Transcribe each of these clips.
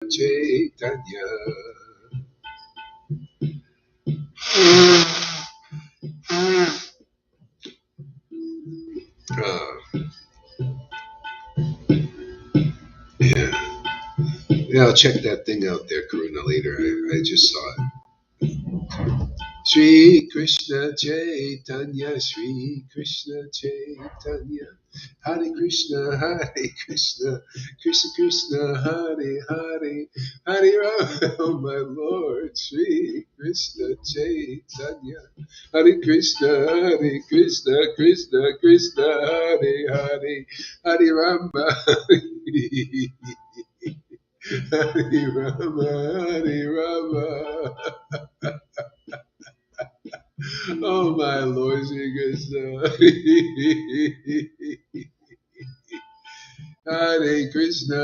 Caitanya. Yeah. Yeah, I'll check that thing out there, Karuna, later. I just saw it. Shri Krishna Chaitanya, Shri Krishna Chaitanya, Hare Krishna, Krishna Krishna, Hare Hare, Hare Rama, oh my Lord, Shri Krishna Chaitanya, Hare Krishna, Krishna Krishna, Hare Hare, Hare Rama, Hare Rama, Hare Rama. Oh my Lord Shri Krishna. Hare Krishna,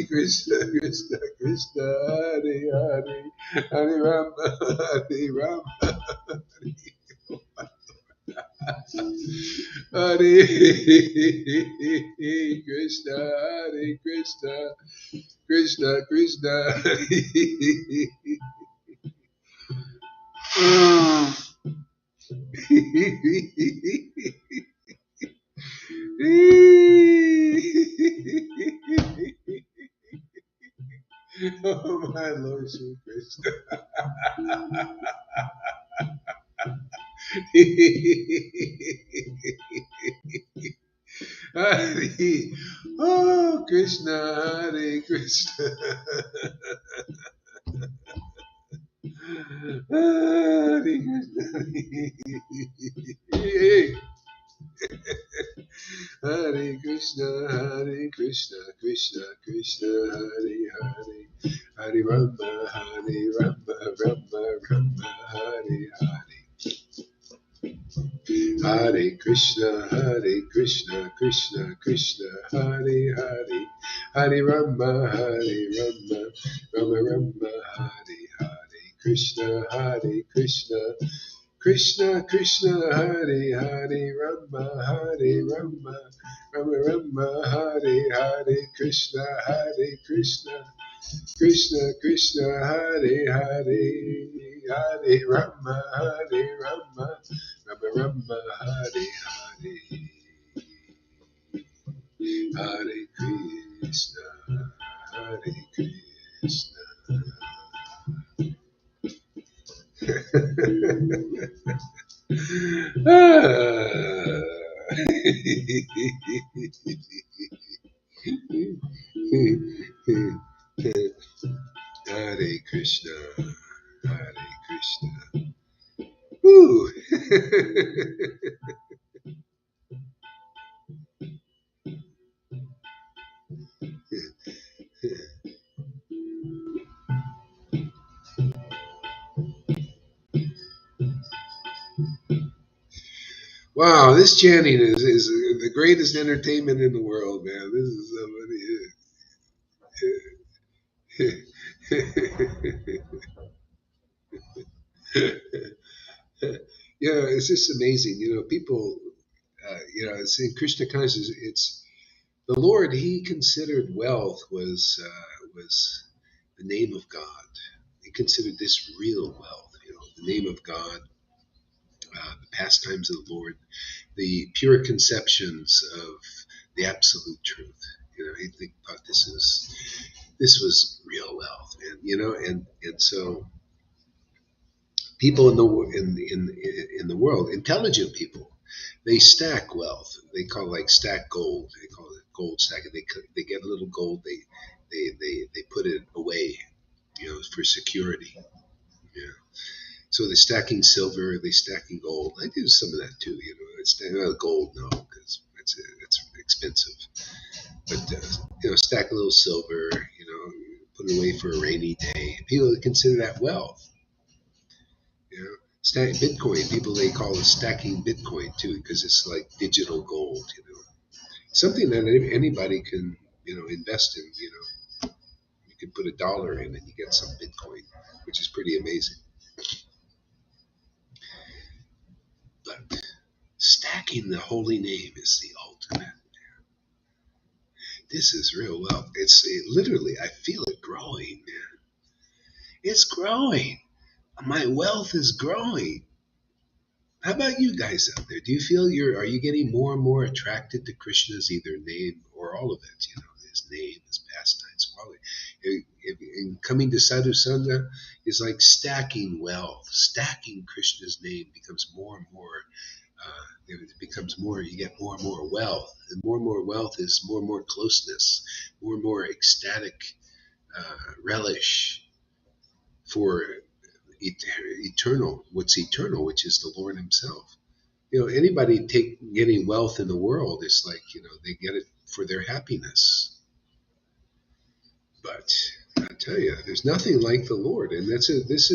Krishna Krishna, Hare Hare, Hare Rama, Hare Rama, Hare Krishna, Hare Krishna, Krishna Krishna, Oh my Lord Shri Krishna. Hare, oh Krishna, Hare Krishna. Hare Krishna. Hare Krishna, Krishna Krishna, Hare Hare, Hare Rama, Rama, Hare Hare. Hare Krishna, Krishna Krishna, Hare Hare, Hare Rama, Rama, Hare Hare. Krishna, Krishna, Krishna Krishna, Hare Hare, Rama, Rama, Hare Hare. Krishna, Krishna, Krishna Krishna, Hare Hare, Hare Rama, Rama, Hare Hare, Hare Krishna, Hare Krishna. Hare Krishna, Hare Krishna. Woo. Wow, this chanting is the greatest entertainment in the world, man. This is somebody. It's just amazing. People. It's in Krishna consciousness. It's the Lord. He considered wealth was the name of God. He considered this real wealth. The name of God, the pastimes of the Lord, the pure conceptions of the absolute truth. He thought this was real wealth, man. And so people in the world, intelligent people, they stack wealth. They call it like stack gold. They call it gold stacking. They get a little gold. They put it away, for security. Yeah. So they're stacking silver. They're stacking gold. I do some of that too. It's gold, no, because it's expensive. But stack a little silver. Put it away for a rainy day. People consider that wealth. Stack Bitcoin. People, they call it stacking Bitcoin too, because it's like digital gold. Something that anybody can invest in. You can put $1 in and you get some Bitcoin, which is pretty amazing. But stacking the holy name is the ultimate. This is real wealth. It's literally, I feel it growing. It's growing. My wealth is growing. How about you guys out there? Do you feel are you getting more and more attracted to Krishna's either name or all of it? His name, his pastimes, quality. And coming to Sadhu Sangha is like stacking wealth. Stacking Krishna's name becomes more and more. It becomes more. You get more and more wealth, and more wealth is more and more closeness, more and more ecstatic relish for eternal. What's eternal, which is the Lord Himself. Anybody getting wealth in the world is like, they get it for their happiness. But I tell you, there's nothing like the Lord, and this is this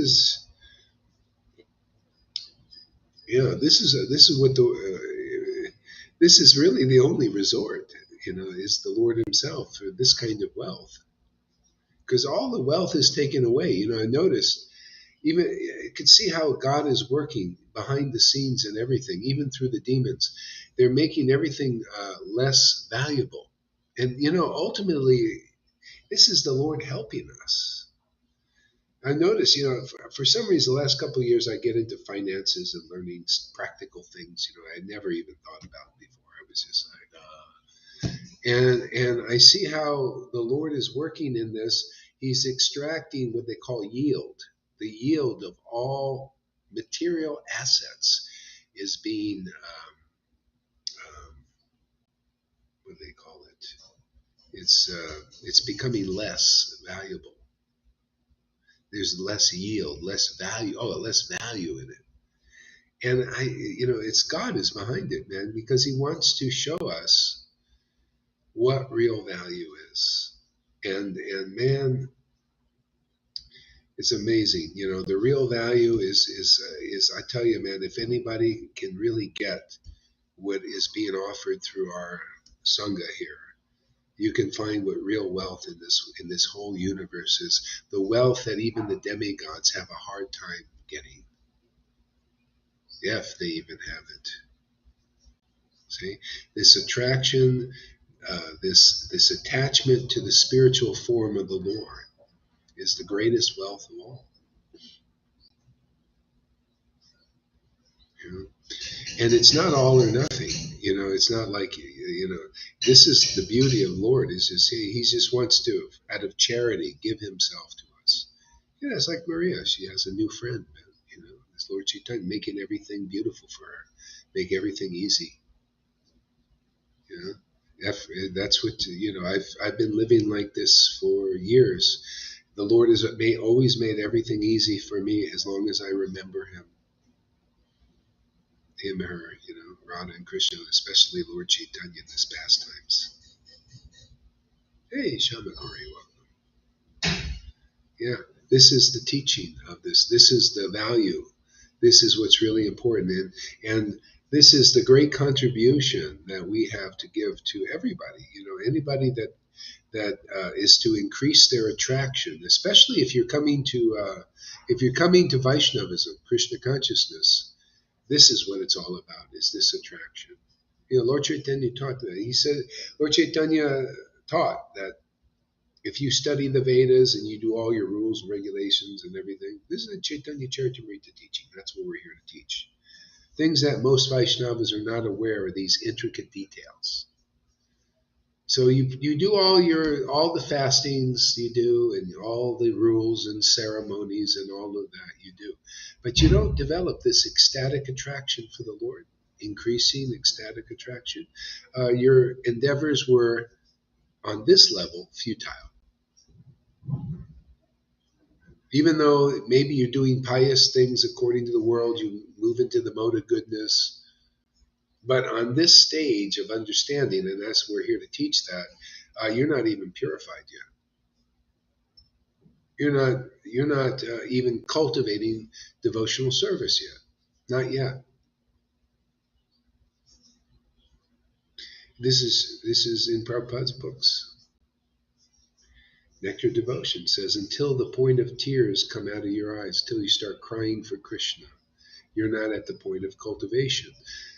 is really the only resort. Is the Lord Himself for this kind of wealth, because all the wealth is taken away. I noticed. Even you can see how God is working behind the scenes and everything, even through the demons. They're making everything less valuable. And, ultimately, this is the Lord helping us. I notice, for some reason, the last couple of years, I get into finances and learning practical things, I never even thought about before. I was just like, and I see how the Lord is working in this. He's extracting what they call yield. The yield of all material assets is being, what do they call it? It's becoming less valuable. There's less yield, less value. Oh, less value in it. And it's God is behind it, man, because He wants to show us what real value is. And man, it's amazing. The real value is I tell you, man, if anybody can really get what is being offered through our Sangha here, you can find what real wealth in this whole universe is. The wealth that even the demigods have a hard time getting, if they even have it. See, this attraction, this attachment to the spiritual form of the Lord is the greatest wealth of all. And it's not all or nothing. It's not like, this is the beauty of the Lord, is just He just wants to, out of charity, give Himself to us. It's like Maria. She has a new friend, it's Lord Caitanya, making everything beautiful for her, make everything easy. That's what, I've been living like this for years. The Lord has always made everything easy for me as long as I remember Him. Him, her, Radha and Krishna, especially Lord Caitanya in this pastimes. Hey, Shamakori, welcome. Yeah, this is the teaching of this. This is the value. This is what's really important. And this is the great contribution that we have to give to everybody. Anybody that is to increase their attraction, especially if you're coming to Vaishnavism, Krishna consciousness. This is what it's all about, is this attraction. Lord Caitanya taught that. He said, Lord Caitanya taught that if you study the Vedas and you do all your rules and regulations and everything, this is a Chaitanya Charitamrita teaching. That's what we're here to teach. Things that most Vaishnavas are not aware of, these intricate details. So you do all the fastings you do, and all the rules and ceremonies and all of that you do, but you don't develop this ecstatic attraction for the Lord, increasing ecstatic attraction. Your endeavors were on this level futile, even though maybe you're doing pious things according to the world. You move into the mode of goodness. But on this stage of understanding, and that's we're here to teach that, you're not even purified yet. You're not even cultivating devotional service yet. Not yet. This is in Prabhupada's books. Nectar Devotion says, until the point of tears come out of your eyes, till you start crying for Krishna, you're not at the point of cultivation.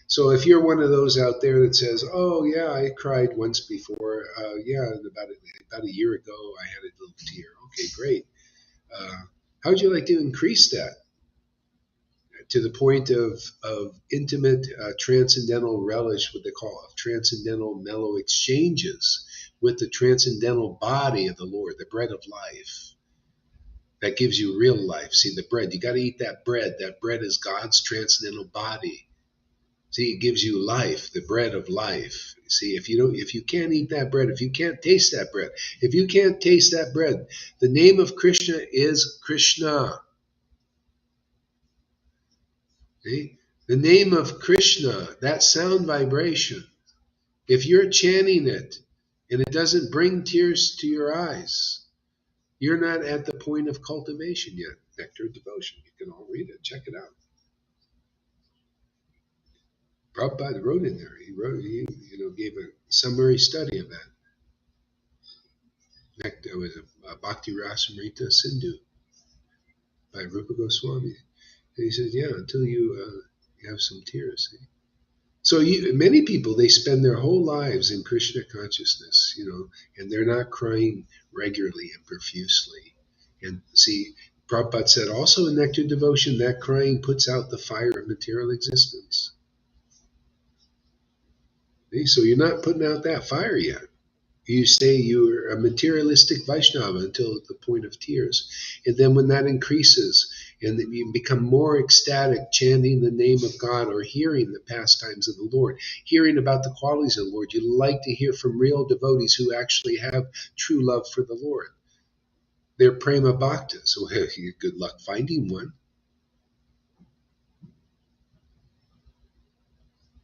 So if you're one of those out there that says, oh, yeah, I cried once before. About a year ago, I had a little tear. Okay, great. How would you like to increase that to the point of intimate transcendental relish, what they call transcendental mellow exchanges with the transcendental body of the Lord, the bread of life that gives you real life? See, the bread, you got to eat that bread. That bread is God's transcendental body. See, it gives you life, the bread of life. See, if you can't eat that bread, if you can't taste that bread, if you can't taste that bread, the name of Krishna is Krishna. See? The name of Krishna, that sound vibration, if you're chanting it and it doesn't bring tears to your eyes, you're not at the point of cultivation yet. Nectar of Devotion. You can all read it. Check it out. Prabhupada wrote in there. He gave a summary study of that. Nectar was a Bhakti Rasamrita Sindhu by Rupa Goswami. And he says, yeah, until you have some tears. See? So many people, they spend their whole lives in Krishna consciousness, and they're not crying regularly and profusely. And see, Prabhupada said also in Nectar Devotion, that crying puts out the fire of material existence. See? So you're not putting out that fire yet. You say you're a materialistic Vaishnava until the point of tears. And then when that increases and you become more ecstatic chanting the name of God or hearing the pastimes of the Lord, hearing about the qualities of the Lord, you like to hear from real devotees who actually have true love for the Lord. They're prema bhaktas. So good luck finding one.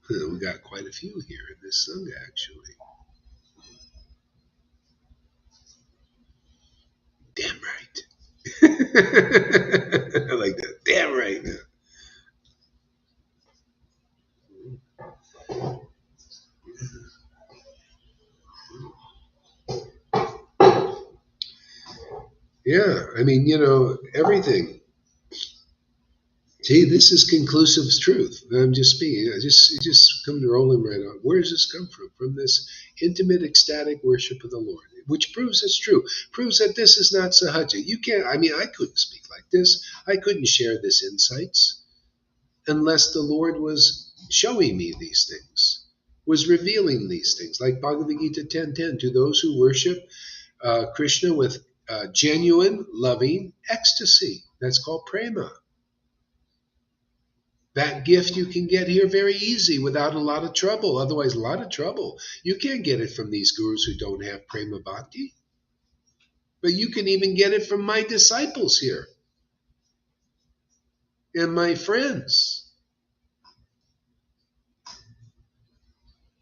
We got quite a few here in this Sangha, actually. Damn right. I like that. Damn right. Yeah, I mean, everything. See, this is conclusive truth. I'm just speaking. I just come to rolling right on. Where does this come from? From this intimate, ecstatic worship of the Lord, which proves it's true. Proves that this is not sahaja. You can't. I mean, I couldn't speak like this. I couldn't share this insights unless the Lord was showing me these things, was revealing these things, like Bhagavad Gita 10:10. To those who worship Krishna with genuine, loving ecstasy. That's called prema. That gift you can get here very easy without a lot of trouble. Otherwise, a lot of trouble. You can't get it from these gurus who don't have prema bhakti. But you can even get it from my disciples here and my friends.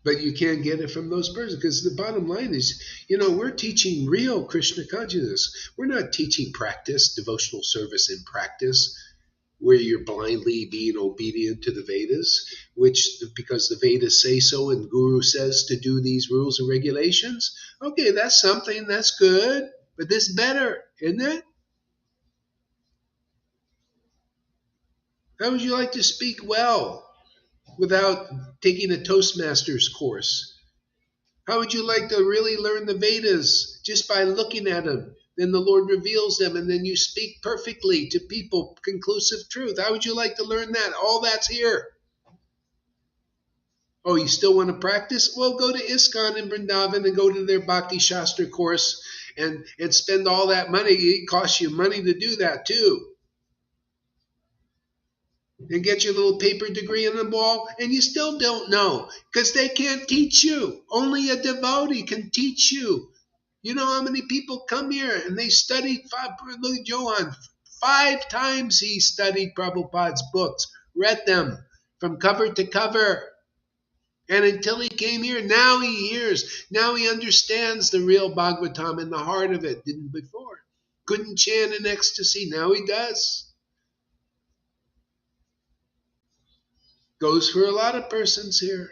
But you can't get it from those persons because the bottom line is, we're teaching real Krishna consciousness. We're not teaching practice, devotional service in practice, where you're blindly being obedient to the Vedas, which because the Vedas say so and Guru says to do these rules and regulations. Okay, that's something, that's good, but this is better, isn't it? How would you like to speak well without taking a Toastmasters course? How would you like to really learn the Vedas just by looking at them? Then the Lord reveals them, and then you speak perfectly to people, conclusive truth. How would you like to learn that? All that's here. Oh, you still want to practice? Well, go to ISKCON in Vrindavan and go to their Bhakti Shastra course and spend all that money. It costs you money to do that too. And get your little paper degree on the wall, and you still don't know because they can't teach you. Only a devotee can teach you. You know how many people come here and they study? Look at Johan. 5 times he studied Prabhupada's books, read them from cover to cover. And until he came here, now he hears. Now he understands the real Bhagavatam and the heart of it. Didn't before. Couldn't chant in ecstasy. Now he does. Goes for a lot of persons here.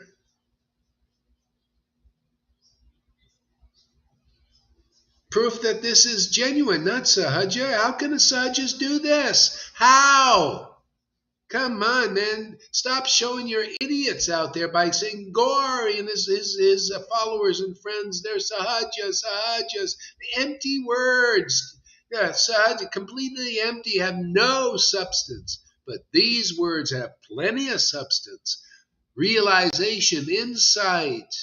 Proof that this is genuine, not sahaja. How can the sahajas do this? How? Come on, man. Stop showing your idiots out there by saying Gauri and his followers and friends, they're sahajas. The empty words. Yeah, Sadhu, completely empty, have no substance. But these words have plenty of substance. Realization, insight,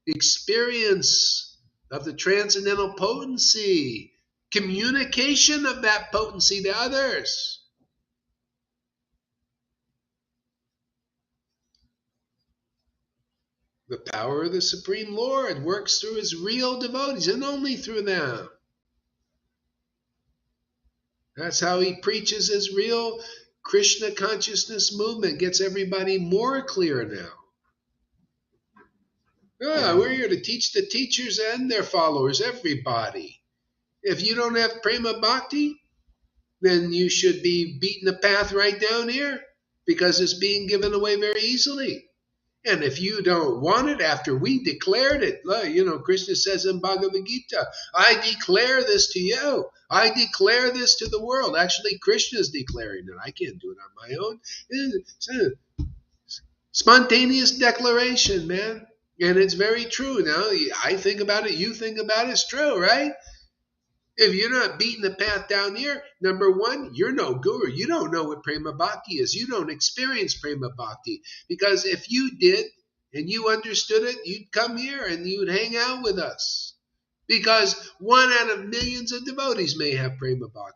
experience of the transcendental potency, communication of that potency to others. The power of the Supreme Lord works through his real devotees and only through them. That's how he preaches his real Krishna consciousness movement, gets everybody more clear now. We're here to teach the teachers and their followers, everybody. If you don't have prema bhakti, then you should be beating the path right down here because it's being given away very easily. And if you don't want it after we declared it, Krishna says in Bhagavad Gita, I declare this to you. I declare this to the world. Actually, Krishna's declaring it. I can't do it on my own. It's a spontaneous declaration, man. And it's very true. Now, I think about it, you think about it, it's true, right? If you're not beating the path down here, number one, you're no guru. You don't know what prema bhakti is. You don't experience prema bhakti. Because if you did and you understood it, you'd come here and you'd hang out with us. Because 1 out of millions of devotees may have prema bhakti.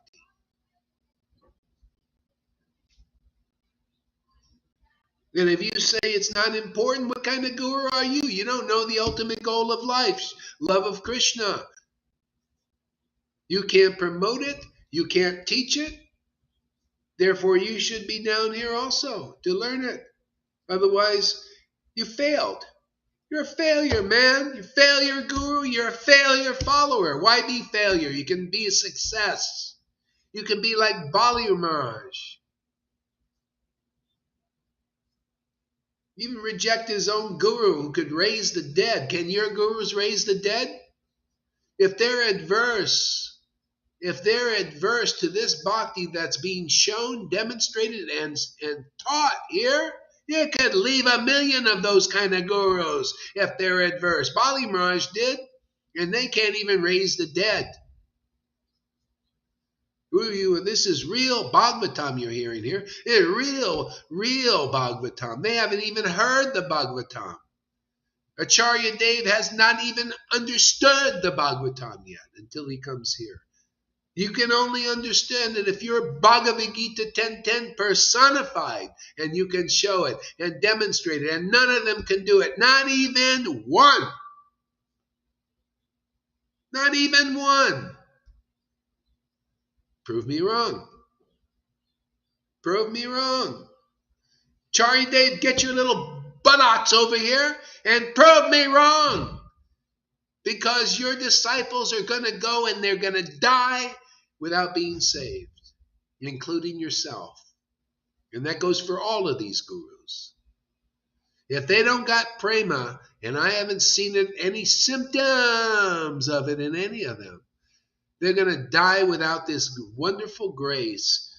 And if you say it's not important, what kind of guru are you? You don't know the ultimate goal of life, love of Krishna. You can't promote it. You can't teach it. Therefore, you should be down here also to learn it. Otherwise, you failed. You're a failure, man. You're a failure guru. You're a failure follower. Why be failure? You can be a success. You can be like Bali Maharaj. Even reject his own guru who could raise the dead. Can your gurus raise the dead? If they're adverse to this bhakti that's being shown, demonstrated, and taught here, you could leave 1 million of those kind of gurus if they're adverse. Bali Maharaj did, and they can't even raise the dead. This is real Bhagavatam you're hearing here. It's real Bhagavatam. They haven't even heard the Bhagavatam. Acharya Dev has not even understood the Bhagavatam yet until he comes here. You can only understand it if you're Bhagavad Gita 10:10 personified, and you can show it and demonstrate it, and none of them can do it. Not even one. Not even one. Prove me wrong. Prove me wrong. Charlie Dave, get your little buttocks over here and prove me wrong. Because your disciples are going to go and they're going to die without being saved, including yourself. And that goes for all of these gurus. If they don't got prema, and I haven't seen any symptoms of it in any of them, they're going to die without this wonderful grace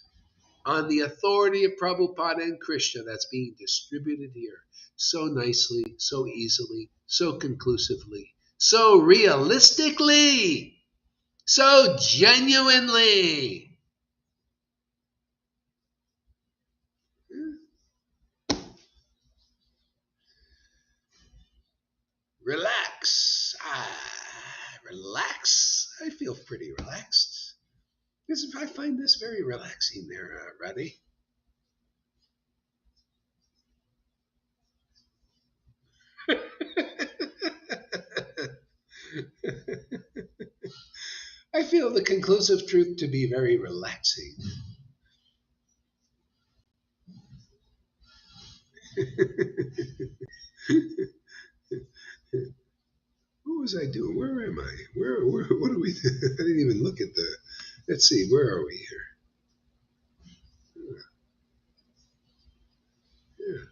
on the authority of Prabhupada and Krishna that's being distributed here so nicely, so easily, so conclusively, so realistically, so genuinely. Relax. Relax. I feel pretty relaxed. I find this very relaxing there, Radhi. I feel the conclusive truth to be very relaxing. What was I doing? Where am I? What are we? I didn't even look at the. Let's see. Where are we here? Yeah.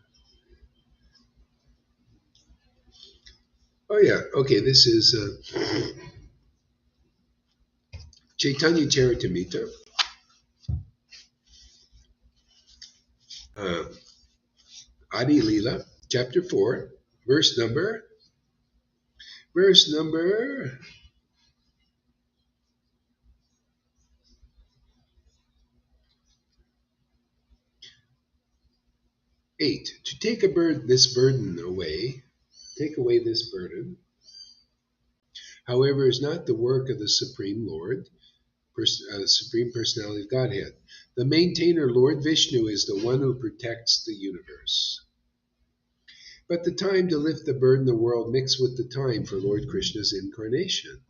Oh yeah. Okay. This is Chaitanya Charitamrita. Adi Leela, chapter 4, verse number 1. 8. To take this burden away, take away this burden, however, is not the work of the Supreme Lord, Supreme Personality of Godhead. The maintainer, Lord Vishnu, is the one who protects the universe. But the time to lift the burden of the world mixed with the time for Lord Krishna's incarnation.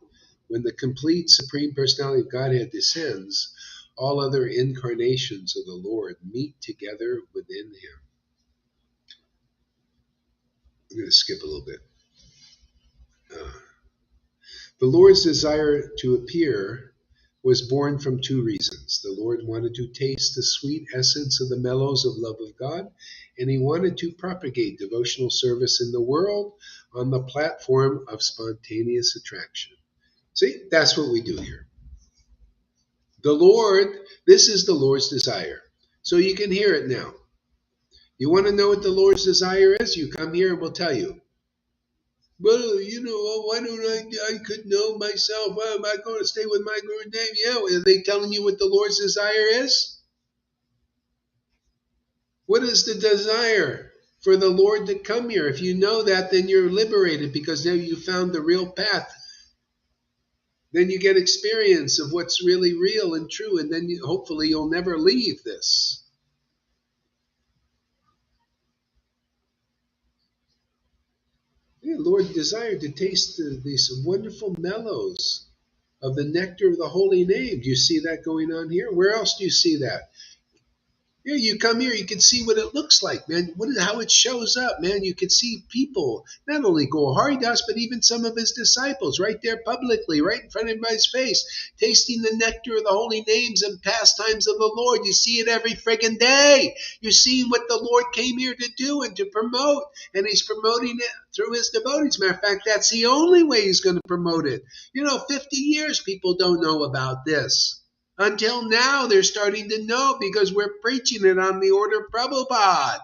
When the complete Supreme Personality of Godhead descends, all other incarnations of the Lord meet together within him. I'm going to skip a little bit. The Lord's desire to appear was born from two reasons. The Lord wanted to taste the sweet essence of the mellows of love of God, and he wanted to propagate devotional service in the world on the platform of spontaneous attraction. See, that's what we do here. This is the Lord's desire. So you can hear it now. You want to know what the Lord's desire is? You come here and we'll tell you. Well, why don't I could know myself? Why am I going to stay with my Gurudev? Yeah, are they telling you what the Lord's desire is? What is the desire? For the Lord to come here. If you know that, then you're liberated because now you found the real path. Then you get experience of what's really real and true, and then hopefully you'll never leave this. Yeah, Lord desired to taste these wonderful mellows of the nectar of the holy name. Do you see that going on here? Where else do you see that? Yeah, you come here, you can see what it looks like, man. How it shows up, man. You can see people, not only Gaur-Haridas, but even some of his disciples right there publicly, right in front of his face, tasting the nectar of the holy names and pastimes of the Lord. You see it every friggin' day. You're seeing what the Lord came here to do and to promote, and he's promoting it through his devotees. Matter of fact, that's the only way he's going to promote it. 50 years people don't know about this. Until now, they're starting to know because we're preaching it on the order of Prabhupada.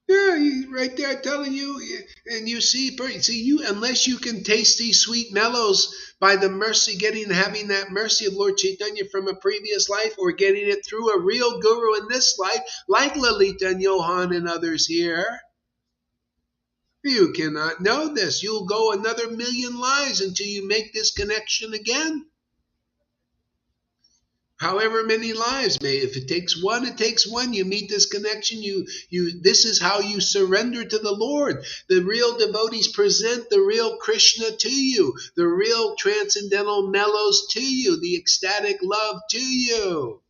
Yeah, he's right there telling you, and you see you unless you can taste these sweet mellows by the mercy, having that mercy of Lord Caitanya from a previous life, or getting it through a real guru in this life, like Lalita and Johan and others here. You cannot know this. You'll go another million lives until you make this connection again. However many lives if it takes one, it takes one. You meet this connection. This is how you surrender to the Lord. The real devotees present the real Krishna to you, the real transcendental mellows to you, the ecstatic love to you.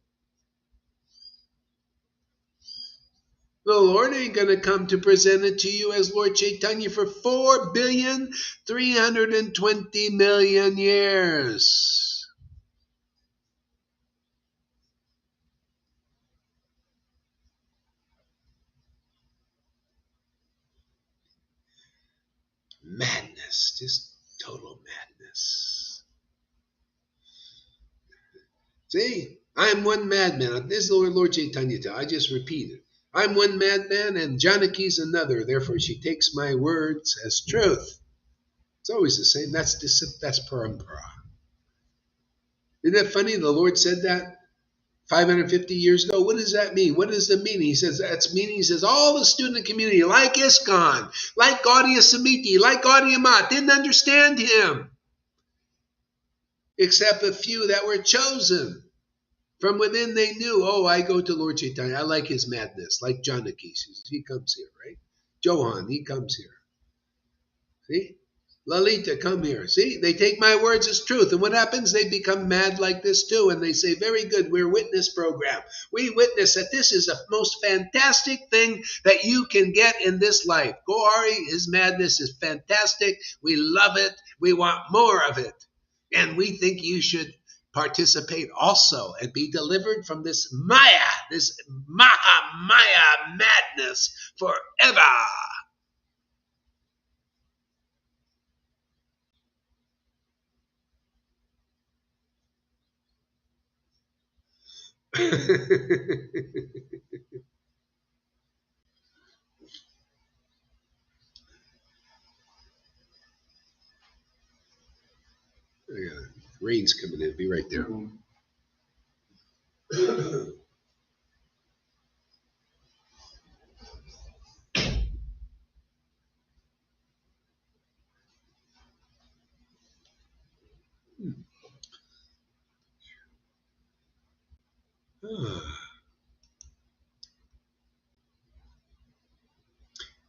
The Lord ain't going to come to present it to you as Lord Caitanya for 4,320,000,000 years. Madness, just total madness. See, I'm one madman. This is Lord Caitanya. I just repeat it. I'm one madman and Janaki's another. Therefore, she takes my words as truth. It's always the same. That's parampara. Isn't that funny? The Lord said that 550 years ago. What does that mean? What is the meaning? He says that's meaning. He says all the student community, like ISKCON, like Gaudiya Samiti, like Gaudiya Math, didn't understand him, except a few that were chosen. From within they knew, I go to Lord Caitanya. I like his madness, like Janaki. He comes here, right? Johan, he comes here. See? Lalita, come here. See? They take my words as truth. And what happens? They become mad like this too. And they say, very good, we're witness program. We witness that this is the most fantastic thing that you can get in this life. Gauri, his madness is fantastic. We love it. We want more of it. And we think you should participate also and be delivered from this Maya, this Maha Maya madness forever. Rain's coming in. Be right there.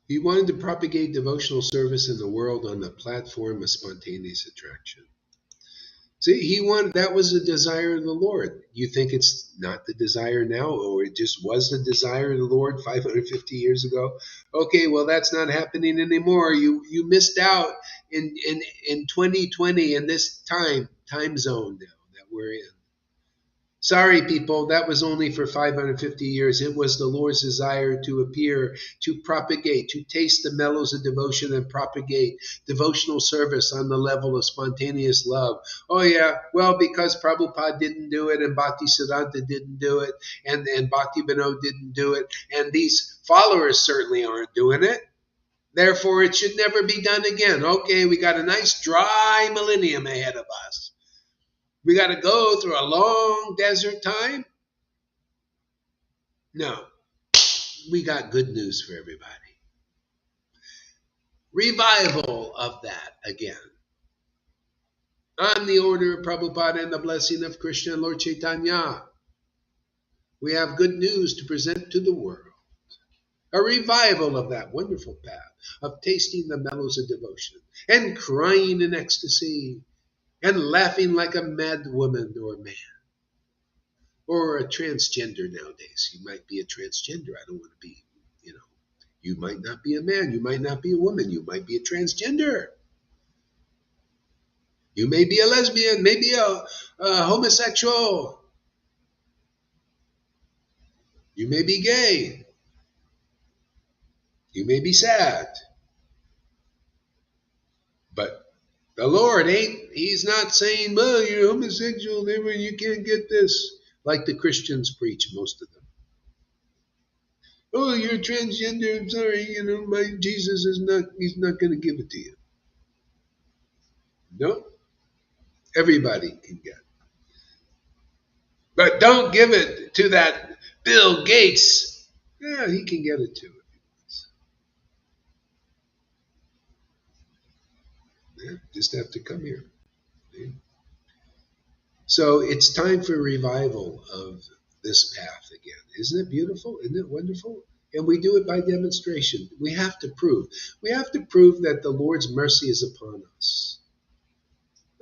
He wanted to propagate devotional service in the world on the platform of spontaneous attraction. See, that was the desire of the Lord. You think it's not the desire now, or it just was the desire of the Lord 550 years ago? Okay, well, that's not happening anymore. You missed out in 2020 in this time zone now that we're in. Sorry, people, that was only for 550 years. It was the Lord's desire to appear, to propagate, to taste the mellows of devotion and propagate devotional service on the level of spontaneous love. Oh, yeah, well, because Prabhupada didn't do it, and Bhaktisiddhanta didn't do it, and Bhakti Vinod didn't do it, and these followers certainly aren't doing it. Therefore, it should never be done again. Okay, we got a nice dry millennium ahead of us. We got to go through a long desert time? No. We got good news for everybody. Revival of that again. On the order of Prabhupada and the blessing of Krishna and Lord Caitanya, we have good news to present to the world. A revival of that wonderful path of tasting the mellows of devotion and crying in ecstasy and laughing like a mad woman or man. Or a transgender nowadays. You might be a transgender. I don't want to be, you might not be a man. You might not be a woman. You might be a transgender. You may be a lesbian, maybe a homosexual. You may be gay. You may be sad. But the Lord he's not saying, well, you're homosexual, therefore you can't get this. Like the Christians preach, most of them. Oh, you're transgender, I'm sorry, my Jesus he's not going to give it to you. No, everybody can get it. But don't give it to that Bill Gates. Yeah, he can get it too. Yeah, just have to come here. Yeah. So it's time for revival of this path again. Isn't it beautiful? Isn't it wonderful? And we do it by demonstration. We have to prove. We have to prove that the Lord's mercy is upon us.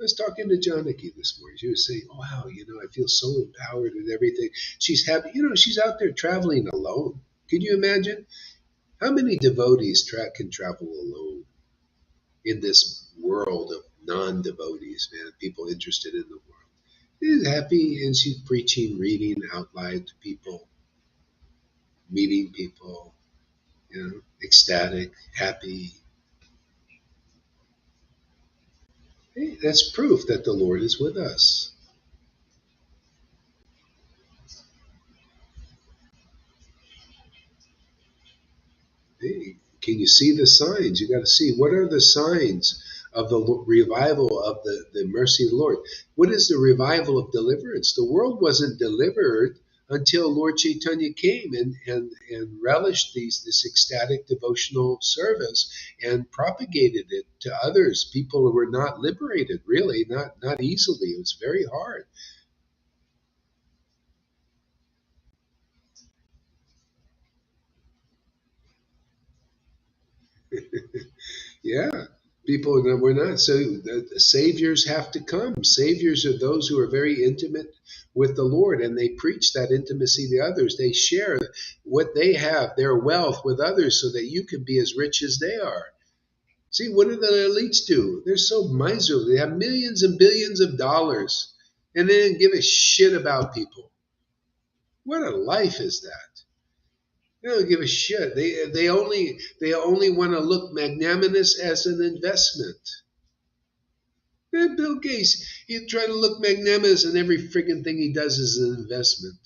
I was talking to Janaki this morning. She was saying, oh, wow, I feel so empowered and everything. She's happy. She's out there traveling alone. Can you imagine? How many devotees can travel alone in this world of non-devotees, man, people interested in the world? She's happy and she's preaching, reading out loud to people, meeting people, ecstatic, happy. Hey, that's proof that the Lord is with us. Hey, can you see the signs? You got to see, what are the signs of the revival of the mercy of the Lord? What is the revival of deliverance? The world wasn't delivered until Lord Caitanya came and relished this ecstatic devotional service and propagated it to others. People who were not liberated, really, not easily. It was very hard. Yeah, people were not. So the saviors have to come. Saviors are those who are very intimate with the Lord, and they preach that intimacy to others. They share what they have, their wealth, with others, so that you can be as rich as they are. See, what do the elites do? They're so miserly. They have millions and billions of dollars, and they didn't give a shit about people. What a life is that? They don't give a shit. They only want to look magnanimous as an investment. And Bill Gates, he try to look magnanimous, and every friggin' thing he does is an investment.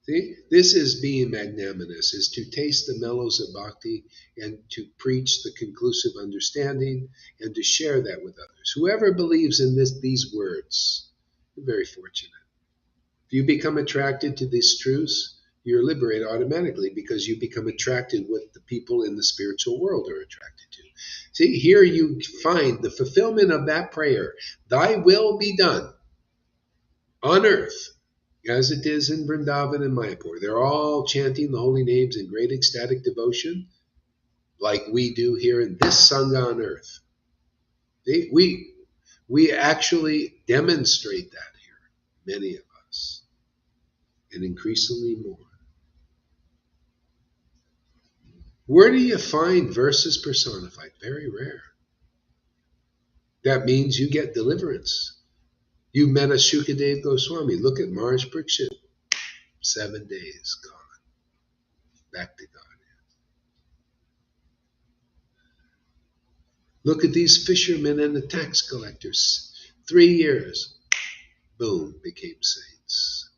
See, this is being magnanimous, is to taste the mellows of bhakti and to preach the conclusive understanding and to share that with others. Whoever believes in these words You're very fortunate. If you become attracted to these truths, you're liberated automatically because you become attracted what the people in the spiritual world are attracted to. See, here you find the fulfillment of that prayer. Thy will be done on earth as it is in Vrindavan and Mayapur. They're all chanting the holy names in great ecstatic devotion like we do here in this Sangha on earth. We actually demonstrate that here, many of us, and increasingly more. Where do you find verses personified? Very rare. That means you get deliverance. You met a Shukadev Goswami. Look at Maharaj Parikshit. 7 days, gone. Back to God. Look at these fishermen and the tax collectors. 3 years, boom, became saints.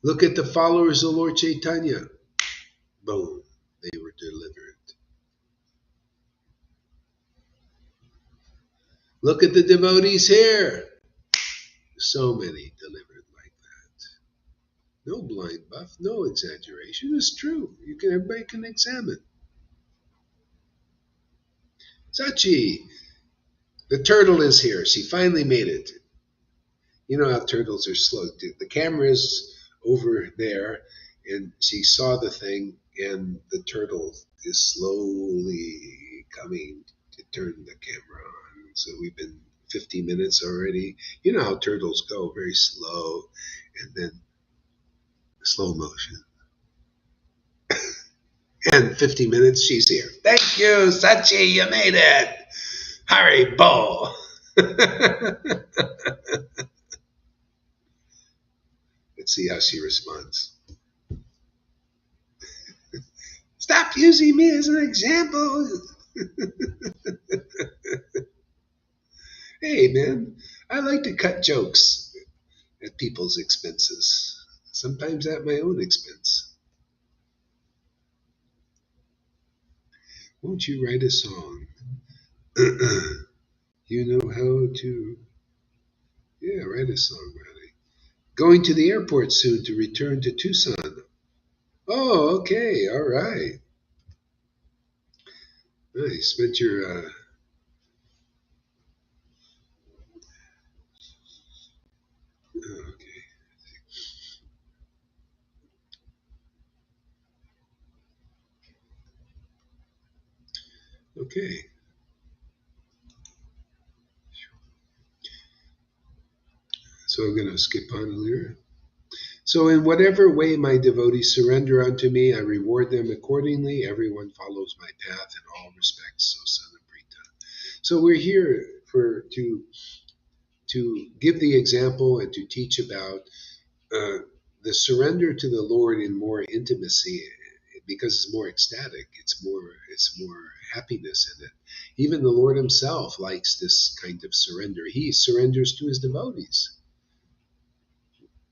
Look at the followers of Lord Caitanya. Boom, they were delivered. Look at the devotees here. So many delivered like that. No blind buff, no exaggeration. It's true. Everybody can examine. Sachi, the turtle is here. She finally made it. You know how turtles are slow. The camera is over there, and she saw the thing, and the turtle is slowly coming to turn the camera on. So we've been 50 minutes already. You know how turtles go, very slow, and then slow motion. And 50 minutes, she's here. Thank you, Sachi, you made it. Hurry, Bo. Let's see how she responds. Stop using me as an example. Hey, man, I like to cut jokes at people's expenses, sometimes at my own expense. Won't you write a song? You know how to... Yeah, write a song, Riley. Going to the airport soon to return to Tucson. Oh, okay, all right. Nice. Spent your... okay. Okay. So I'm going to skip on a little. So in whatever way my devotees surrender unto me, I reward them accordingly. Everyone follows my path in all respects. So son of Brita. So we're here to give the example and to teach about the surrender to the Lord in more intimacy, because it's more ecstatic. It's more happiness in it. Even the Lord Himself likes this kind of surrender. He surrenders to His devotees.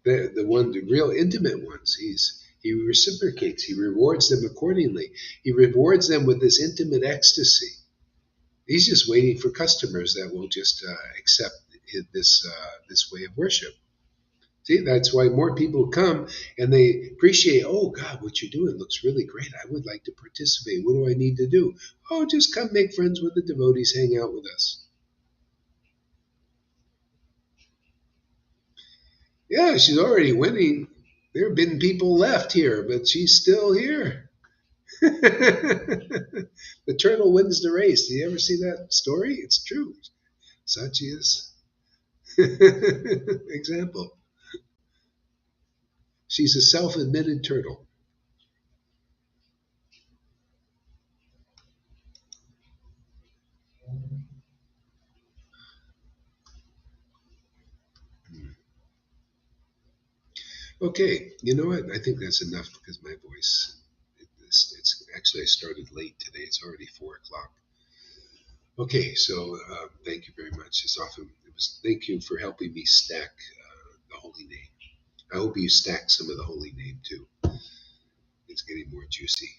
The real intimate ones, he reciprocates. He rewards them accordingly. He rewards them with this intimate ecstasy. He's just waiting for customers that will just accept this way of worship. See, that's why more people come and they appreciate. Oh God, what you're doing looks really great. I would like to participate. What do I need to do? Oh, just come make friends with the devotees, hang out with us. Yeah, she's already winning. There have been people left here, but she's still here. The turtle wins the race. Do you ever see that story? It's true. Sachi is example. She's a self-admitted turtle. Okay, you know what? I think that's enough because my voice. It's actually I started late today. It's already 4:00. Okay, so thank you very much. Thank you for helping me stack the holy name. I hope you stack some of the holy name too. It's getting more juicy.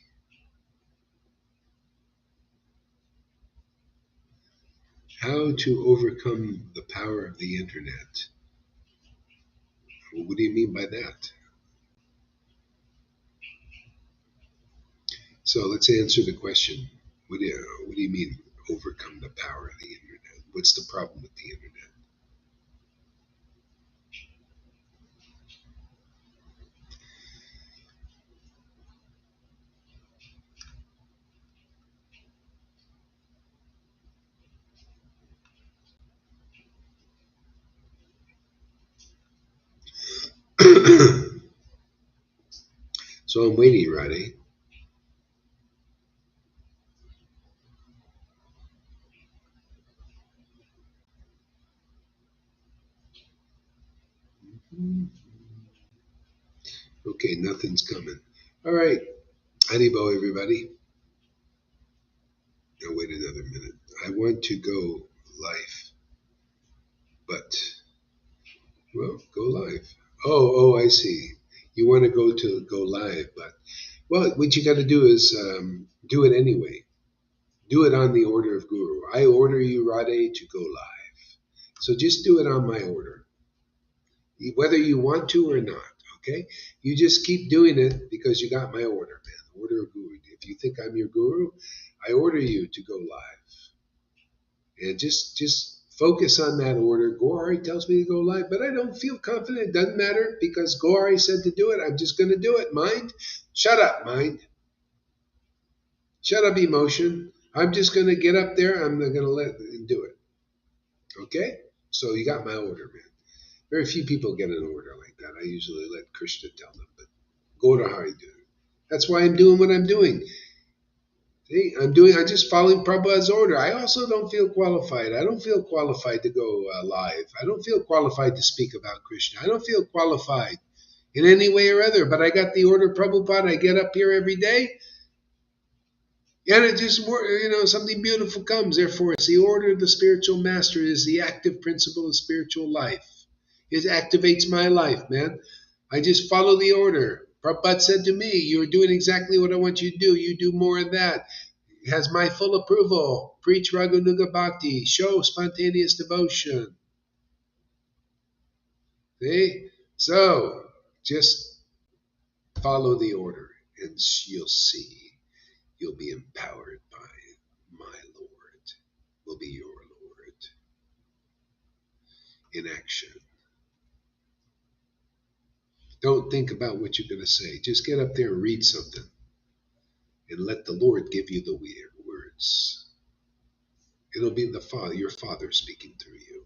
How to overcome the power of the internet. Well, what do you mean by that? So let's answer the question. What do you mean overcome the power of the internet? What's the problem with the internet? So I'm waiting, Roddy. Okay, nothing's coming. All right. Haribo, everybody. Now wait another minute. I want to go live, but well, go live. I see. You want to go live, but well, what you got to do is do it anyway. Do it on the order of Guru. I order you, Radhe, to go live. So just do it on my order, whether you want to or not. Okay? You just keep doing it because you got my order, man. Order of Guru. If you think I'm your Guru, I order you to go live. And just focus on that order. Gowari tells me to go live, but I don't feel confident. It doesn't matter because Gowari said to do it. I'm just going to do it. Mind, shut up, mind. Shut up, emotion. I'm just going to get up there. I'm going to let do it. Okay? So you got my order, man. Very few people get an order like that. I usually let Krishna tell them, but go to Hari do it. That's why I'm doing what I'm doing. See, I'm just following Prabhupada's order. I also don't feel qualified. I don't feel qualified to go live. I don't feel qualified to speak about Krishna. I don't feel qualified in any way or other, but I got the order of Prabhupada. I get up here every day, and it just, something beautiful comes. Therefore, it's the order of the spiritual master. It is the active principle of spiritual life. It activates my life, man. I just follow the order. Prabhupada said to me, you're doing exactly what I want you to do. You do more of that. It has my full approval. Preach Raghunuga Bhakti. Show spontaneous devotion. See? So, just follow the order and you'll see. You'll be empowered by my Lord. Will be your Lord. In action. Don't think about what you're going to say. Just get up there and read something. And let the Lord give you the words. It'll be your Father speaking through you.